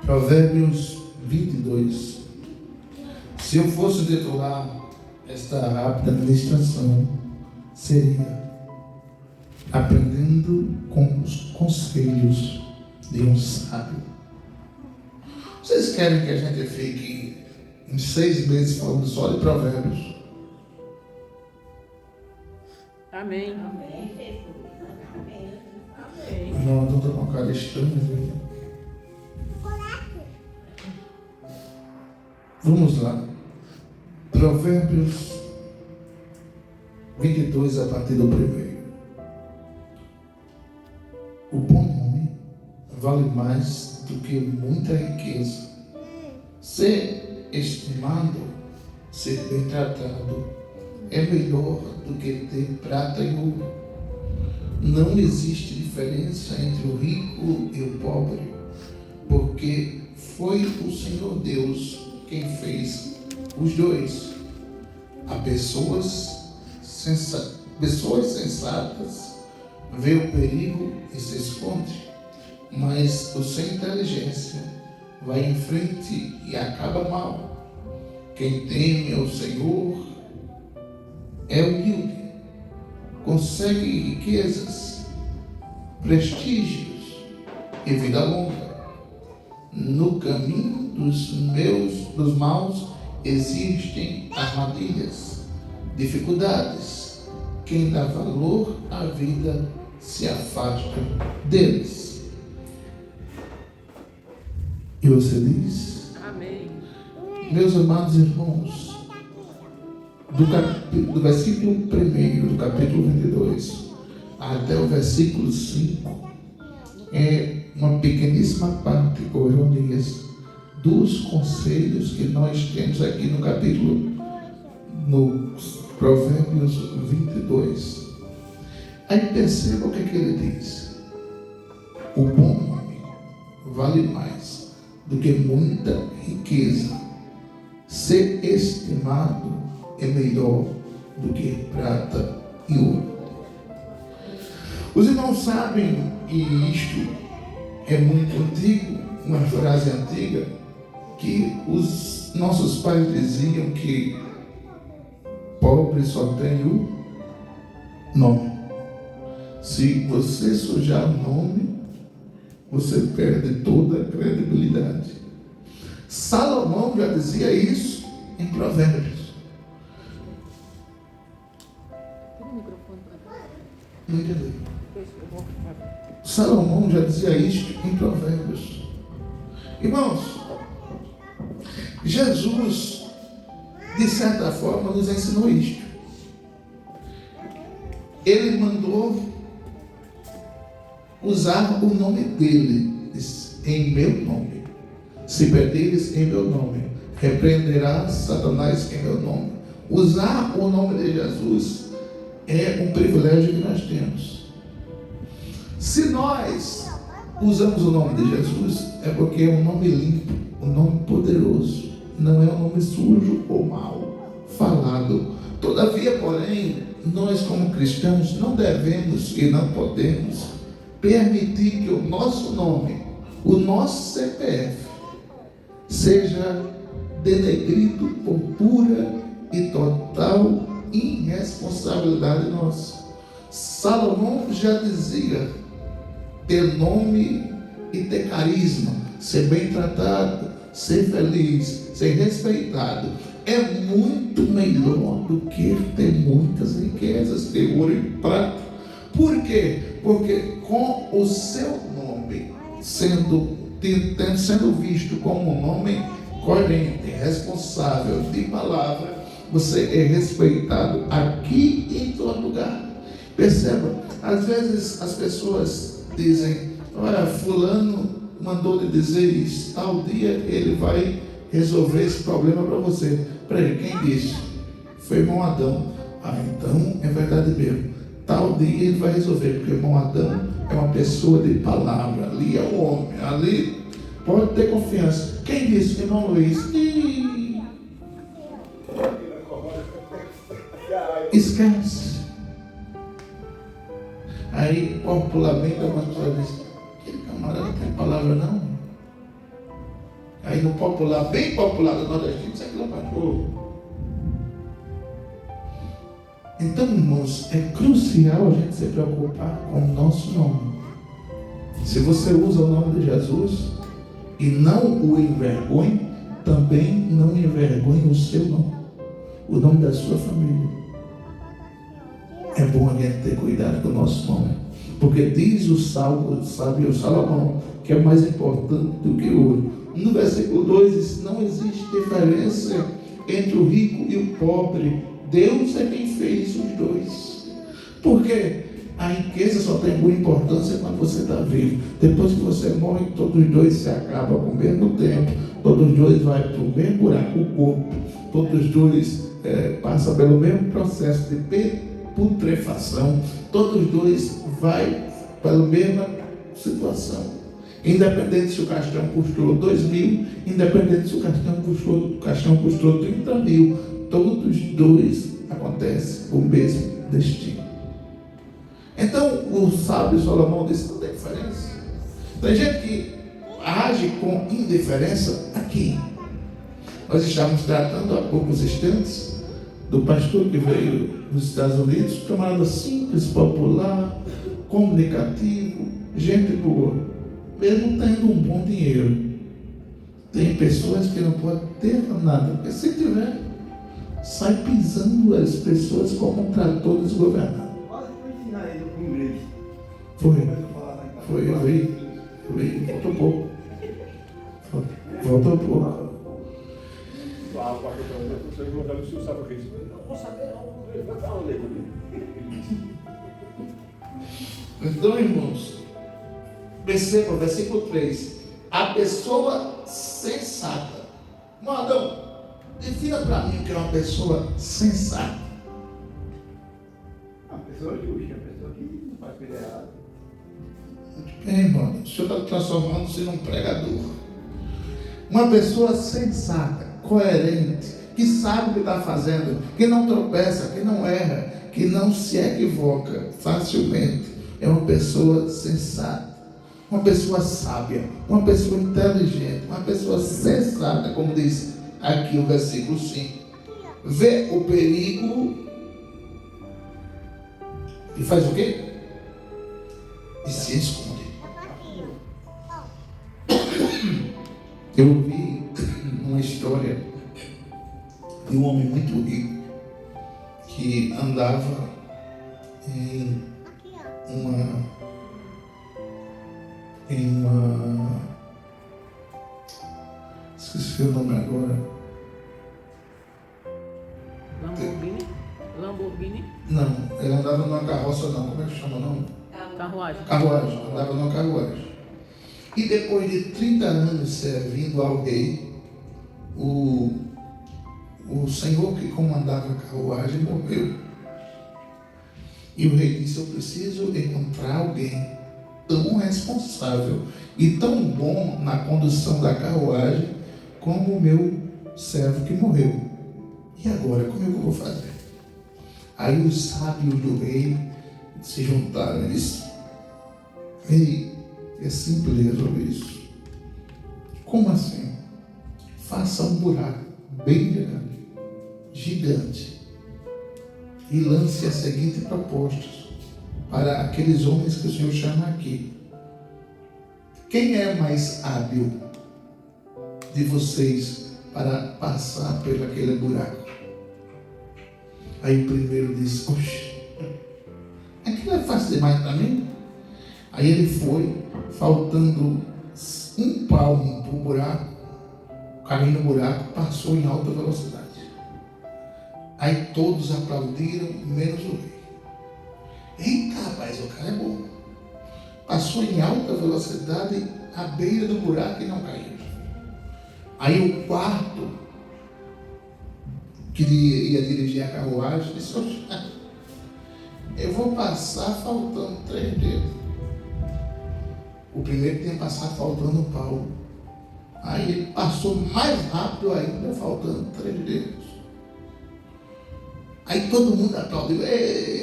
Provérbios 22. Se eu fosse titular esta rápida ministração, seria Aprendendo com os Conselhos de um Sábio. Vocês querem que a gente fique em 6 meses falando só de provérbios? Amém. Amém. Não, estou com uma cara estranha. Vamos lá. Provérbios 22, a partir do primeiro. O bom nome vale mais do que muita riqueza. Ser estimado, ser bem tratado, é melhor do que ter prata e ouro. Não existe diferença entre o rico e o pobre, porque foi o Senhor Deus quem fez os dois. Há pessoas sensatas vê o perigo e se esconde, mas o sem inteligência vai em frente e acaba mal. Quem teme ao Senhor é humilde, consegue riquezas, prestígios e vida longa. No caminho dos maus existem armadilhas, dificuldades. Quem dá valor à vida se afasta deles. E você diz? Amém. Meus amados irmãos, do versículo 1 do capítulo 22 até o versículo 5 é uma pequeníssima parte, ou ironias, dos conselhos que nós temos aqui no capítulo, no Provérbios 22. Aí perceba o que ele diz. O bom nome vale mais do que muita riqueza. Ser estimado é melhor do que prata e ouro. Os irmãos sabem, e isto é muito antigo, uma frase antiga, que os nossos pais diziam que pobre só tem o nome. Se você sujar o nome, você perde toda a credibilidade. Salomão já dizia isso em Provérbios. Não entendi. Salomão já dizia isso em Provérbios. Irmãos, Jesus, de certa forma, nos ensinou isto. Ele mandou usar o nome dele, em meu nome. Se perderes em meu nome, repreenderás Satanás em meu nome. Usar o nome de Jesus é um privilégio que nós temos. Se nós usamos o nome de Jesus, é porque é um nome limpo, um nome poderoso, não é um nome sujo ou mal falado. Todavia, porém, nós como cristãos não devemos e não podemos permitir que o nosso nome, o nosso CPF, seja denegrido por pura e total irresponsabilidade nossa. Salomão já dizia: ter nome e ter carisma, ser bem tratado, ser feliz, ser respeitado, é muito melhor do que ter muitas riquezas, ter ouro e prata. Por quê? Porque com o seu nome sendo visto como um nome coerente, responsável, de palavra, você é respeitado aqui em todo lugar. Perceba, às vezes as pessoas dizem: olha, fulano mandou lhe dizer isso, tal dia ele vai resolver esse problema para você. Peraí, quem disse? Foi irmão Adão. Ah, então é verdade mesmo. Tal dia ele vai resolver, porque o irmão Adão é uma pessoa de palavra. Ali é o homem, ali pode ter confiança. Quem disse? Irmão Luiz. Esquece. Aí popularmente a pessoa diz: aquele camarada não tem palavra não. Aí no popular, bem popular do nordestino, isso aqui é pastor. Então, irmãos, é crucial a gente se preocupar com o nosso nome. Se você usa o nome de Jesus e não o envergonhe, também não envergonhe o seu nome, o nome da sua família. É bom a gente ter cuidado com o nosso nome, porque diz o sábio Salomão que é mais importante do que o ouro. No versículo 2 diz: não existe diferença entre o rico e o pobre. Deus é quem fez os dois. Porque a riqueza só tem boa importância quando você está vivo. Depois que você morre, todos os dois se acabam com o mesmo tempo. Todos os dois vão para o mesmo buraco, o corpo. Todos os dois passam pelo mesmo processo de putrefação. Todos os dois vão pela mesma situação. Independente se o caixão custou 2.000, independente se o caixão custou 30.000, todos os dois acontecem o mesmo destino. Então, o sábio Salomão disse: não tem diferença. Tem gente que age com indiferença aqui. Nós estávamos tratando há poucos instantes do pastor que veio dos Estados Unidos, camarada simples, popular, comunicativo, gente boa, mesmo tendo um bom dinheiro. Tem pessoas que não podem ter nada, porque se tiver, sai pisando as pessoas como um trator desgovernado. Quase que eu ensinar ele com inglês. Foi, eu vi, faltou pouco. Faltou pouco. Ah, pastor, o senhor sabe o que é isso? Não vou saber, não. Vai falar o leigo dele. Então, irmãos, perceba o versículo 3. A pessoa sensata. Adão, defina para mim o que é uma pessoa sensata. Uma pessoa justa, uma pessoa que não faz coisa errada. Muito bem, irmão. O senhor está transformando-se num pregador. Uma pessoa sensata, coerente, que sabe o que está fazendo, que não tropeça, que não erra, que não se equivoca facilmente. É uma pessoa sensata, uma pessoa sábia, uma pessoa inteligente, uma pessoa sensata, como diz aqui o versículo 5. Vê o perigo e faz o quê? E se esconde. Eu ouvi uma história de um homem muito rico que andava em uma esqueci o nome agora. Lamborghini? Não, ele andava numa carroça não, como é que chama o nome? Carruagem. Andava numa carruagem. E depois de 30 anos servindo ao rei, o senhor que comandava a carruagem morreu. E o rei disse: eu preciso encontrar alguém tão responsável e tão bom na condução da carruagem como o meu servo que morreu. E agora, como é que eu vou fazer? Aí os sábios do rei se juntaram e disseram: rei, é simples resolver isso. Como assim? Faça um buraco bem grande, gigante, e lance a seguinte proposta para aqueles homens que o Senhor chama aqui: quem é mais hábil de vocês para passar pelo aquele buraco? Aí o primeiro disse: oxe, aquilo é fácil demais para mim. Aí ele foi, faltando um palmo para o buraco, caindo no buraco, passou em alta velocidade. Aí todos aplaudiram, menos o rei. Eita, rapaz, o cara é bom. Passou em alta velocidade à beira do buraco e não caiu. Aí o quarto, que ia dirigir a carruagem, disse: eu vou passar faltando 3 dedos. O primeiro tinha passado faltando um palmo. Aí ele passou mais rápido ainda, faltando 3 dedos. Aí todo mundo aplaudiu: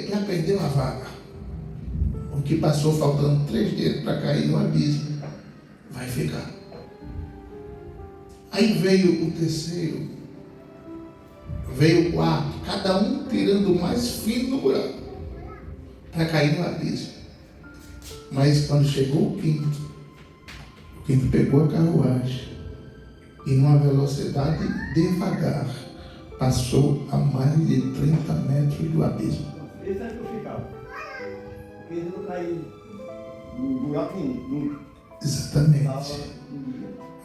já perdeu a vaga. O que passou faltando 3 dedos para cair no abismo vai ficar. Aí veio o terceiro, veio o quarto, cada um tirando o mais fino do buraco para cair no abismo. Mas quando chegou o quinto pegou a carruagem e numa velocidade devagar passou a mais de 30 metros do abismo. Esse é que eu ficava. Porque ele não caiu no buraco nenhum. Exatamente. Estava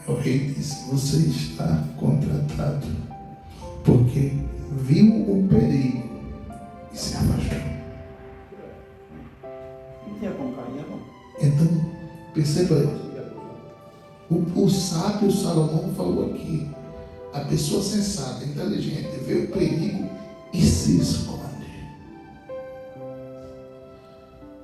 O rei disse: você está contratado, porque viu o perigo e se afastou. não tinha como cair, não. Então, perceba, o sábio Salomão falou aqui: a pessoa sensata, inteligente, vê o perigo e se esconde.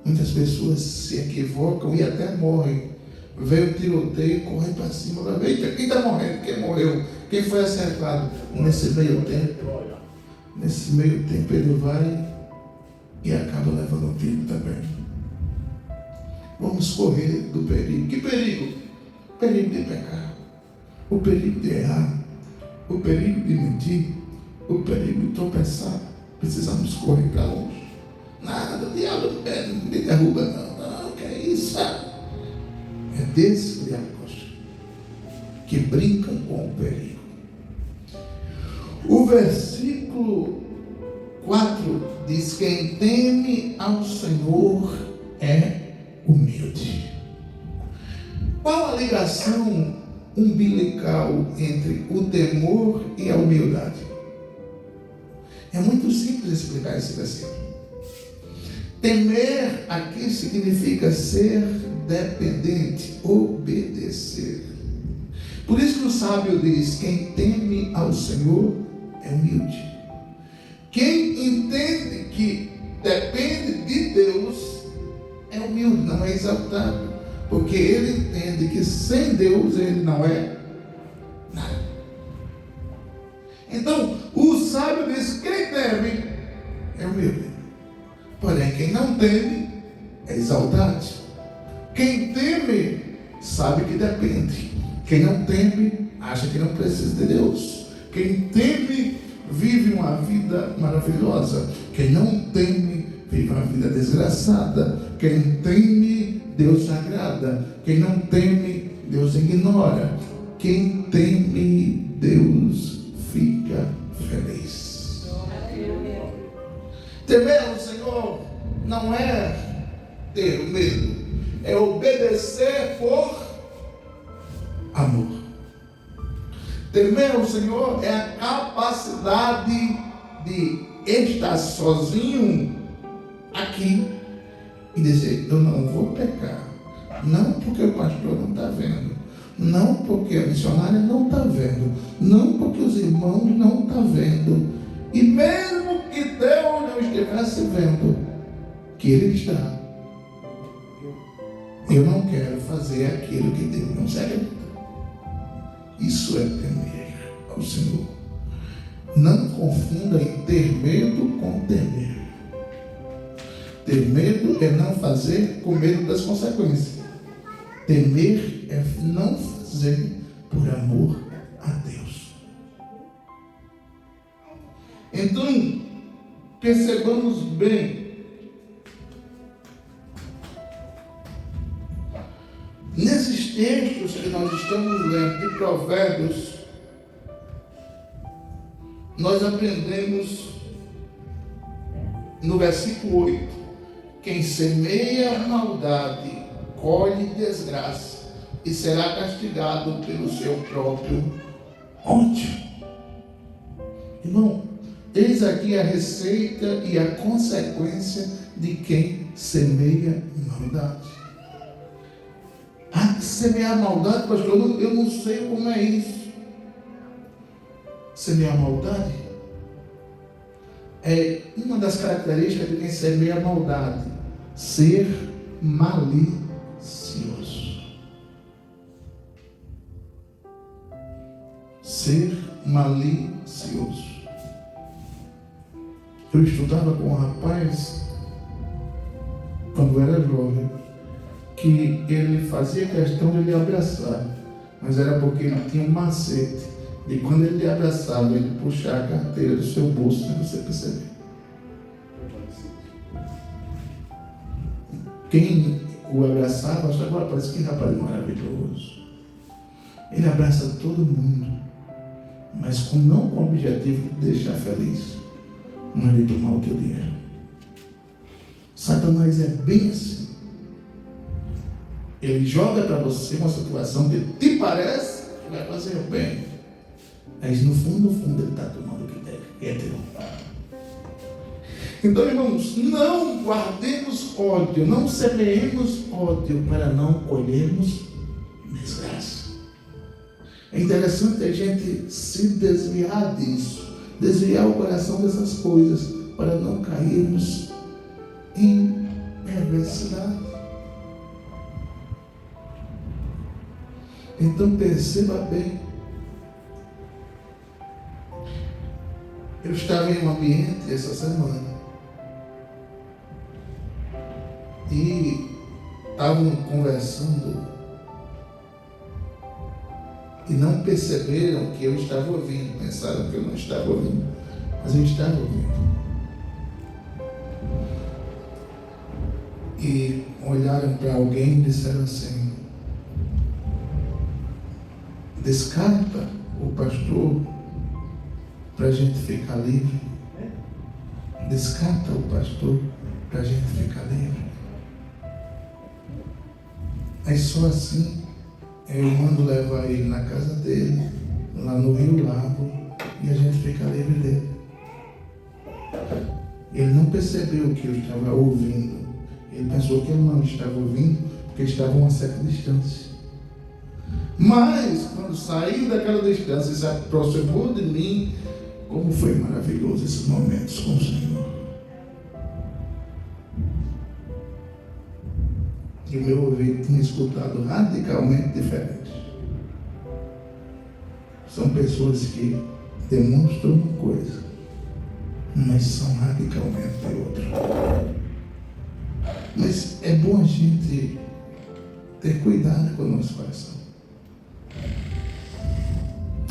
Muitas pessoas se equivocam e até morrem. Vê o tiroteio, corre para cima, vai ver: eita, quem está morrendo? Quem morreu? Quem foi acertado? Nesse meio tempo ele vai e acaba levando um tiro também. Vamos correr do perigo. Que perigo? O perigo de pecar, o perigo de errar, o perigo de mentir, o perigo de tropeçar. Precisamos correr para longe. Nada, o diabo não me derruba, não, que é isso? É desses que o diabo gosta, que brincam com o perigo. O versículo 4 diz: quem teme ao Senhor é humilde. Qual a ligação umbilical entre o temor e a humildade? É muito simples explicar esse versículo. Temer aqui significa ser dependente, obedecer. Por isso que o sábio diz: quem teme ao Senhor é humilde. Quem entende que depende de Deus é humilde, não é exaltado, porque ele entende que sem Deus ele não é nada. Então, o sábio diz: quem teme é humilde. Porém, quem não teme é exaltado. Quem teme sabe que depende. Quem não teme acha que não precisa de Deus. Quem teme vive uma vida maravilhosa. Quem não teme vive uma vida desgraçada. Quem teme, Deus se agrada. Quem não teme, Deus ignora. Quem teme, Deus fica feliz. Temer ao Senhor não é ter medo, é obedecer por amor. Temer ao Senhor é a capacidade de estar sozinho aqui e dizer: eu não vou pecar, não porque o pastor não está vendo, não porque a missionária não está vendo, não porque os irmãos não estão vendo, e mesmo que Deus não estivesse vendo, que Ele está, eu não quero fazer aquilo que Deus não se agrada. Isso é temer ao Senhor. Não confunda em ter medo com temer. Ter medo é não fazer com medo das consequências. Temer é não fazer por amor a Deus. Então, percebamos bem, nesses textos que nós estamos lendo de Provérbios, nós aprendemos no versículo 8: quem semeia maldade colhe desgraça e será castigado pelo seu próprio ódio. Irmão, eis aqui a receita e a consequência de quem semeia maldade. Semear maldade, pastor, eu não sei como é isso. Semear maldade é uma das características de quem semeia maldade: ser malicioso. Ser malicioso. Eu estudava com um rapaz, quando era jovem, que ele fazia questão de lhe abraçar. mas era porque ele tinha um macete. E quando ele lhe abraçava, ele puxava a carteira do seu bolso, sem você perceber. Quem o abraçava achava, parece que rapaz maravilhoso. Ele abraça todo mundo, mas não com o objetivo de deixar feliz, mas de tomar o teu dinheiro. Satanás é bem assim. Ele joga para você uma situação que te parece que vai fazer bem, mas no fundo ele está tomando o que quer ter. Então, irmãos, não guardemos ódio, não semeemos ódio para não colhermos desgraça. É interessante a gente se desviar disso, desviar o coração dessas coisas, para não cairmos em perversidade. Então perceba bem. Eu estava em um ambiente essa semana e estavam conversando e não perceberam que eu estava ouvindo, pensaram que eu não estava ouvindo, mas eu estava ouvindo. E olharam para alguém e disseram assim: descarta o pastor para a gente ficar livre. Descarta o pastor para a gente ficar livre. Aí só assim eu mando levar ele na casa dele, lá no Rio Lago, e a gente fica livre dele. Ele não percebeu que eu estava ouvindo. Ele pensou que eu não estava ouvindo, porque estava a uma certa distância. Mas, quando saiu daquela distância e se aproximou de mim, como foi maravilhoso esses momentos com o Senhor. E o meu ouvido tinha escutado radicalmente diferente. São pessoas que demonstram uma coisa, mas são radicalmente outra. Mas é bom a gente ter cuidado com o nosso coração.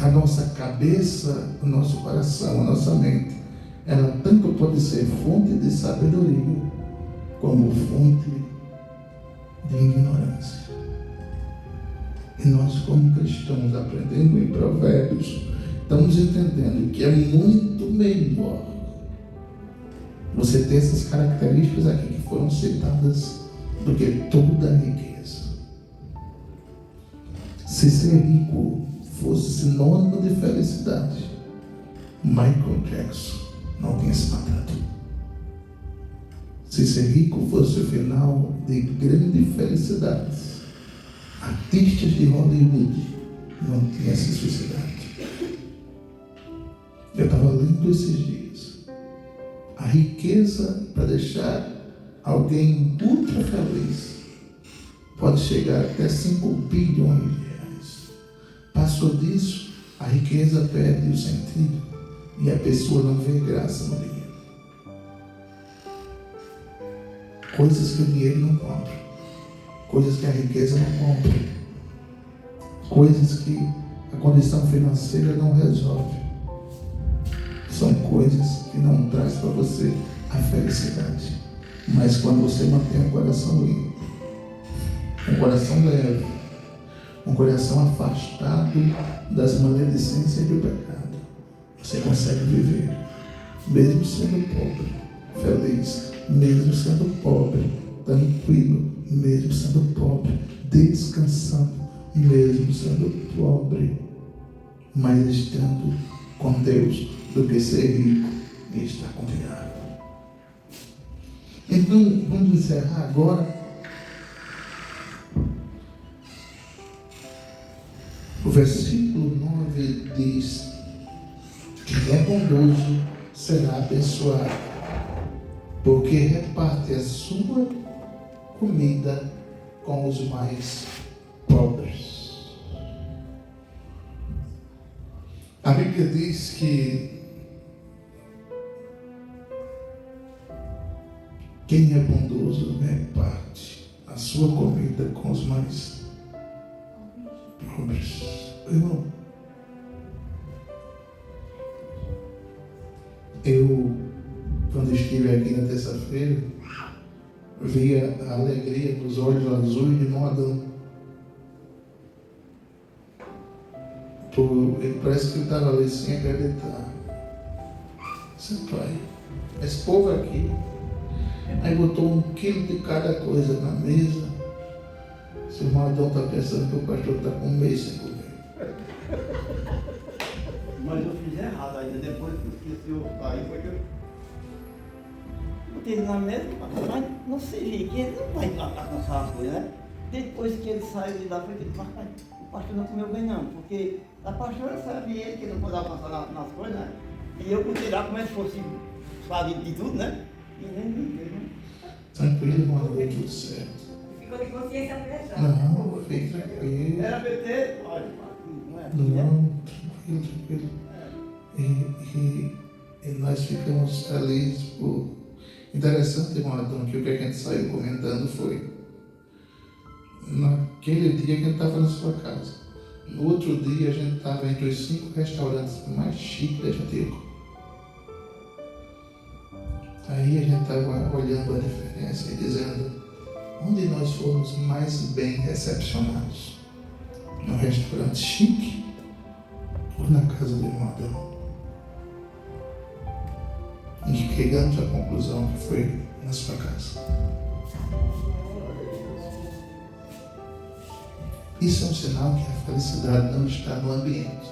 A nossa cabeça, o nosso coração, a nossa mente, ela tanto pode ser fonte de sabedoria, como fonte de ignorância. E nós, como cristãos, aprendendo em Provérbios, estamos entendendo que é muito melhor você ter essas características aqui que foram citadas do que toda a riqueza. Se ser rico fosse sinônimo de felicidade, Michael Jackson não tinha se matado. Se ser rico fosse o final de grande felicidade, artistas de Hollywood não tinham se suicidado. Eu estava lendo esses dias. A riqueza para deixar alguém ultra feliz pode chegar até 5 bilhões de reais. Passou disso, a riqueza perde o sentido e a pessoa não vê graça no dinheiro. Coisas que o dinheiro não compra, coisas que a riqueza não compra, coisas que a condição financeira não resolve. São coisas que não traz para você a felicidade. Mas quando você mantém um coração limpo, um coração leve, um coração afastado das maledicências do pecado, você consegue viver, mesmo sendo pobre, feliz, mesmo sendo pobre, tranquilo, mesmo sendo pobre, descansando, mesmo sendo pobre, mas estando com Deus, do que ser rico e estar com o diabo. Então, vamos encerrar agora. O versículo 9 diz: quem é bondoso será abençoado, porque reparte a sua comida com os mais pobres. A Bíblia diz que quem é bondoso reparte a sua comida com os mais obras. Irmão, eu, quando estive aqui na terça-feira, via a alegria dos olhos azuis de irmão Adão. Parece que ele estava ali sem acreditar. Seu pai, esse povo aqui, aí botou 1 quilo de cada coisa na mesa. Se o irmão Adão está pensando que o pastor está com 1 mês sem comer. Mas eu fiz errado ainda, depois que o senhor saiu, foi que eu botei na mesa, mas não se liga, ele não vai alcançar as coisas, né? Depois que ele saiu de lá, foi que ele falou, o pastor não comeu bem não, porque a pastora sabia ele que ele não podia alcançar nas coisas, né? E eu botei lá como se fosse fazer de tudo, né? E nem liguei, né? Tranquilo, irmão Adão, tudo certo. Ficou de consciência pesada. Não, fique tranquilo. Era PT, olha, não é assim, né? Não, tranquilo. E nós ficamos felizes por... Interessante, irmão Adão, que o que a gente saiu comentando foi naquele dia que a gente estava na sua casa. No outro dia a gente estava entre os 5 restaurantes mais chiques da Jatico. Aí a gente estava olhando a diferença e dizendo onde nós fomos mais bem recepcionados. No restaurante chique ou na casa do irmão Adão? E chegamos à conclusão que foi na sua casa. Isso é um sinal que a felicidade não está no ambiente,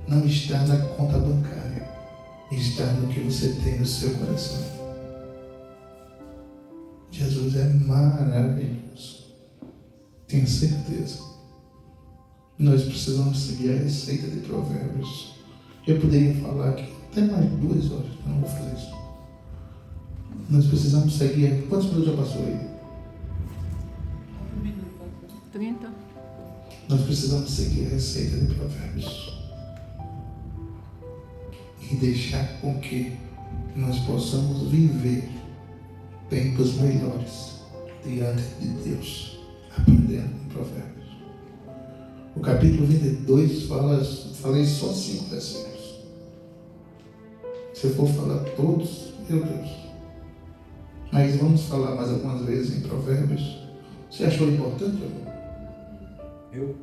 não está na conta bancária, está no que você tem no seu coração. Jesus é maravilhoso. Tenho certeza. Nós precisamos seguir a receita de Provérbios. Eu poderia falar aqui até mais 2 horas, eu não vou fazer isso. Nós precisamos seguir. Quantos minutos já passou aí? 30. Nós precisamos seguir a receita de Provérbios e deixar com que nós possamos viver tempos melhores diante de Deus, aprendendo com Provérbios. O capítulo 22 falei só 5 versículos. Se eu for falar todos, meu Deus. Mas vamos falar mais algumas vezes em Provérbios. Você achou importante, irmão? Eu?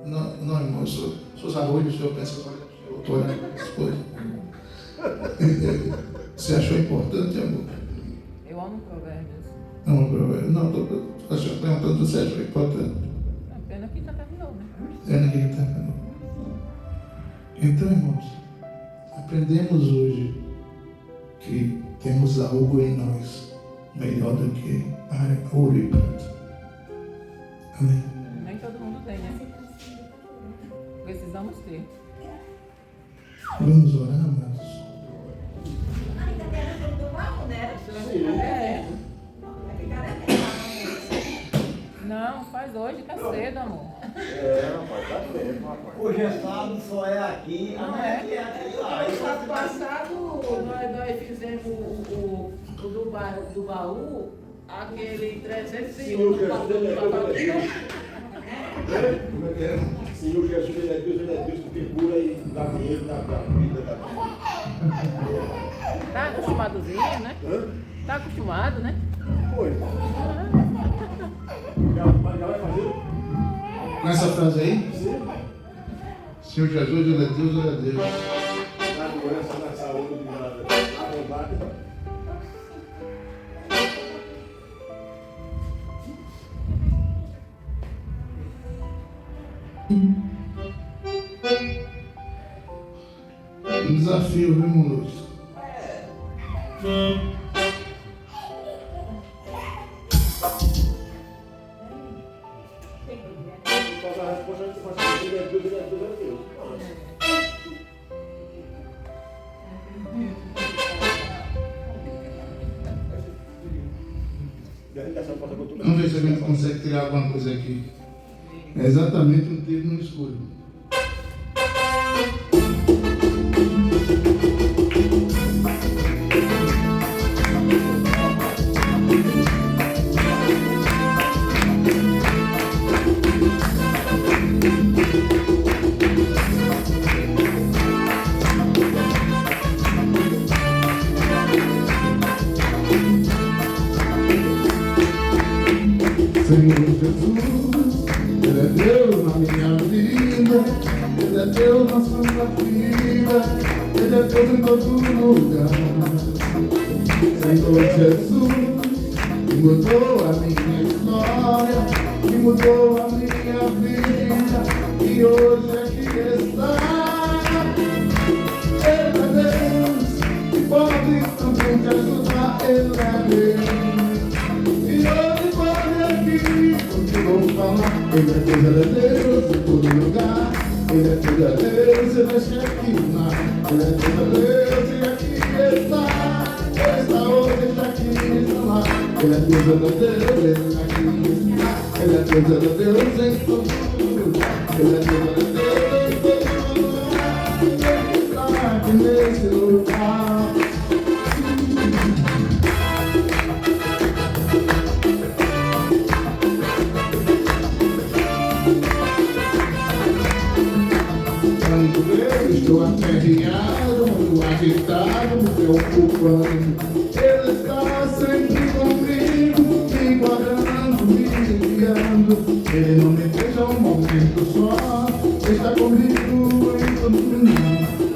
Não, irmão, seus arroios, o senhor pensa que eu estou olhando para as coisas. Você achou importante, amor? Eu amo Provérbios. Não, Provérbios. Não, estou perguntando se você achou importante. A pena que já terminou, né? Ninguém está vendo. Então, irmãos, aprendemos hoje que temos algo em nós melhor do que ouro e prata. Amém? Nem todo mundo tem, né? Precisamos ter. Vamos orar, amados. Ainda tem a questão do barro, né? É. Vai ficar até Não, faz hoje, que é cedo, amor. Rapaz, tá tempo, rapaz. Hoje é sábado, só é aqui, Não amanhã é? é aqui lá. No sábado passado, nós fizemos o do baú, aquele 301 do baú do baú. Como é que é? Senhor Jesus, ele é Deus que figura e dá dinheiro, dá vida, dá vida. Tá acostumadozinho, né? Hã? Tá acostumado, né? Foi. Já vai fazer? Com essa frase aí, Sim. Senhor Jesus, ele é Deus, ele é Deus. Na doença, na saúde, na bondade. Um desafio, viu, irmão Lúcio? Falta a resposta, a gente faz assim, ele é Deus, ele é Deus, ele é Deus. Vamos ver se a gente consegue tirar alguma coisa aqui. É exatamente um tiro no escuro. Senhor Jesus, Ele é Deus na minha vida, Ele é Deus na sua vida, Ele é Deus em todo lugar. Senhor Jesus, que mudou a minha história, que mudou a minha vida, e hoje aqui está. Ele é Deus, que pode também te ajudar, Ele é Deus. E hoje pode aqui, porque vou falar, Ele é Deus em todo lugar, Ele é Deus, Ele é Shekinah, Ele é Deus e aqui está. Ele está hoje, está aqui, está lá. Ele é Deus, Ele está aqui, está. Ele é Deus em todo lugar. Ele é Deus em todo lugar. Ele está aqui nesse lugar. Quando eu estou aperreado, muito agitado, me preocupando, Ele está sempre comigo, me guardando, me guiando. Ele não me deixa um momento só, está comigo em todo mundo.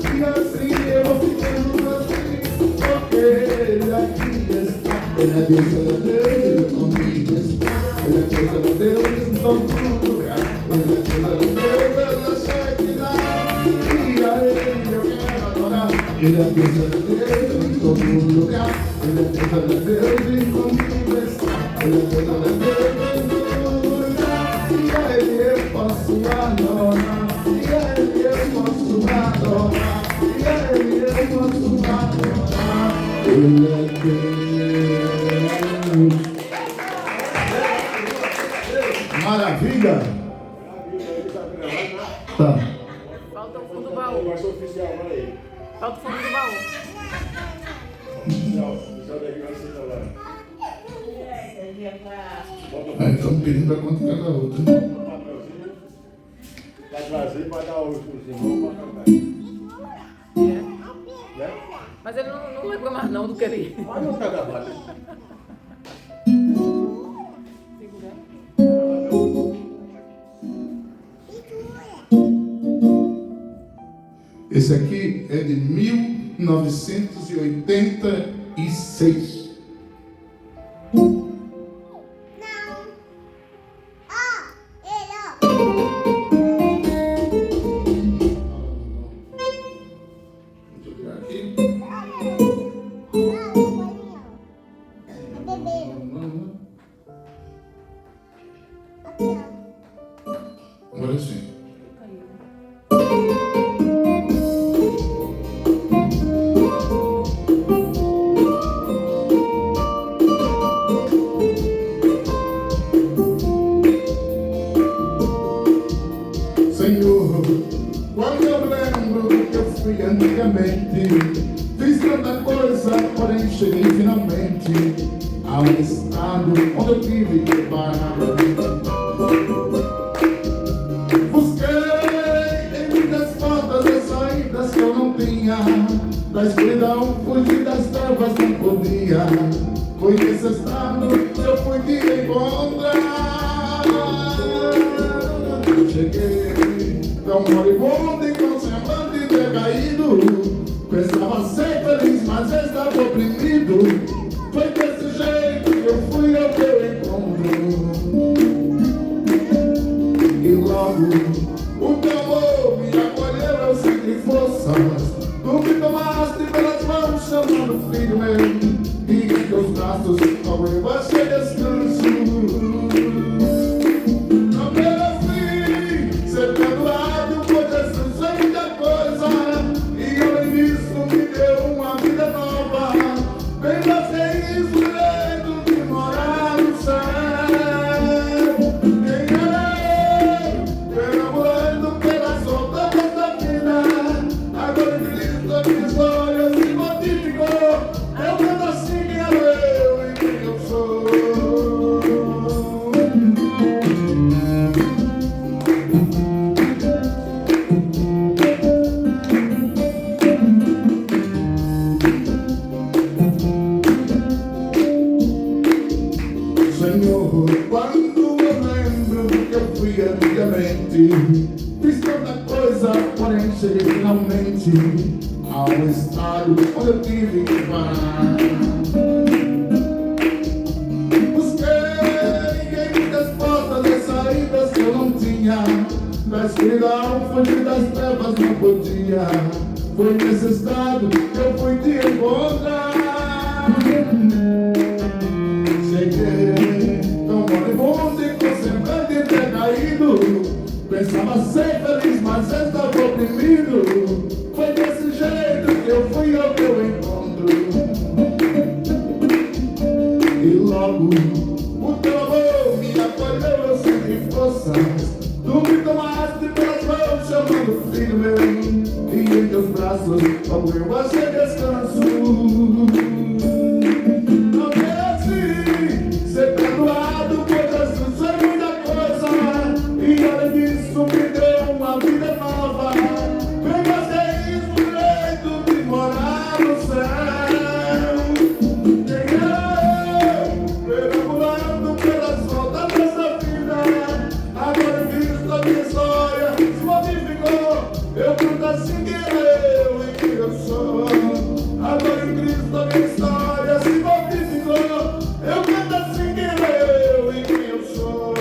E assim eu vou ficando assim, porque Ele aqui está. Ele é Deus, Ele comigo está. Ele é Deus em todo lugar. Ele é Deus, Ele é Deus em todo lugar. Ele é Deus e comigo está. Ele é Deus em todo lugar. E a Ele eu posso adorar. E a Ele eu posso adorar. E a Ele eu posso adorar. Ele é Deus. Maravilha! Tá. Falta o fundo do baú. Vai ser oficial, olha aí. Falta o fundo do baú. Oficial da igreja lá. Estamos pedindo a conta de cada outra. Vai trazer para dar os irmãos para cantar. É. Né? Mas ele não lembra mais não do que ele. Mas não está gravado. Segura. Esse aqui é de 1986. Deixa eu tirar aqui. Agora sim. Senhor, quando eu lembro do que eu fui antigamente, fiz tanta coisa, porém cheguei finalmente a um estado onde eu tive que parar. Busquei em muitas faltas e saídas que eu não tinha, da escuridão fugir das trevas não podia. Foi nesse estado que eu fui te encontrar. Cheguei tão moribundo e com semblante decaído, pensava ser feliz, mas estava oprimido. Foi desse jeito que eu fui ao teu encontro. E logo o teu amor me acolheu, eu senti forças. Tu me tomaste pelas mãos, chamando filho meu, e em teus braços como eu achei descanso. Não mereci ser perdoado por esse jeito de coisa, e além disso me deu uma vida nova. Bem muita coisa, porém cheguei finalmente ao estado onde eu tive que parar. Busquei em muitas portas e saídas que eu não tinha. Na escuridão, fugir das trevas não podia. Foi nesse estado que eu fui te encontrar. Cheguei tão moribundo e concentrado e decaído. Pensava ser feliz, mas estava oprimido. Foi desse jeito que eu fui ao teu encontro. E logo o teu amor me acolheu, eu senti forças. Tu me tomaste pelas mãos, chamando filho meu. E em teus braços, logo eu achei descanso. Não mereci ser perdoado por Jesus, foi muita coisa. E olha disso, me deu uma vida nova. Vem fazer isso, direito de morar no céu. Cheguei, perambulando pelas voltas dessa vida. Agora em Cristo a minha história se modificou. Eu canto assim que eu e que eu sou. Agora em Cristo a minha história se modificou. Eu canto assim que eu e que eu sou.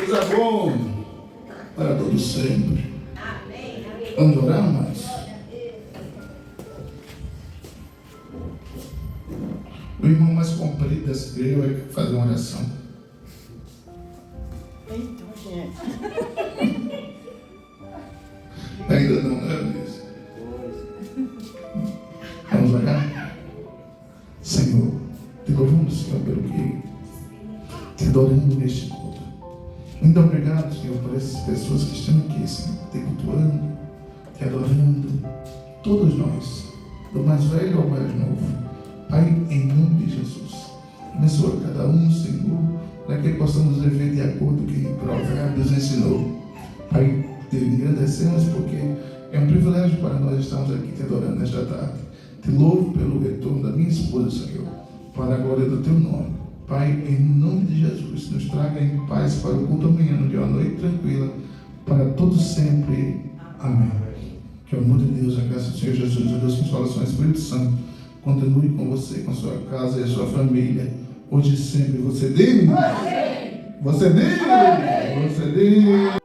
Deus é bom para todos sempre. Vamos orar, mais. O irmão mais comprido desse grego vai fazer uma oração. Então, gente. Ainda não, né, Luiz? Vamos orar? Senhor, te louvamos, Senhor, pelo que te adorando neste culto. Muito obrigado, Senhor, por essas pessoas que estão aqui, Senhor, te cultuando, te adorando, todos nós, do mais velho ao mais novo. Pai, em nome de Jesus, abençoa cada um, Senhor, para que possamos viver de acordo com o que Provérbios ensinou. Pai, te agradecemos porque é um privilégio para nós estarmos aqui te adorando nesta tarde. Te louvo pelo retorno da minha esposa, Senhor, para a glória do teu nome. Pai, em nome de Jesus, nos traga em paz para o culto amanhã, no dia uma noite tranquila, para todos sempre. Amém. Que o amor de Deus, a graça do Senhor Jesus, a Deus, consolação do Espírito Santo, continue com você, com a sua casa e a sua família, hoje e sempre. Você diz? Você diz? Você diz?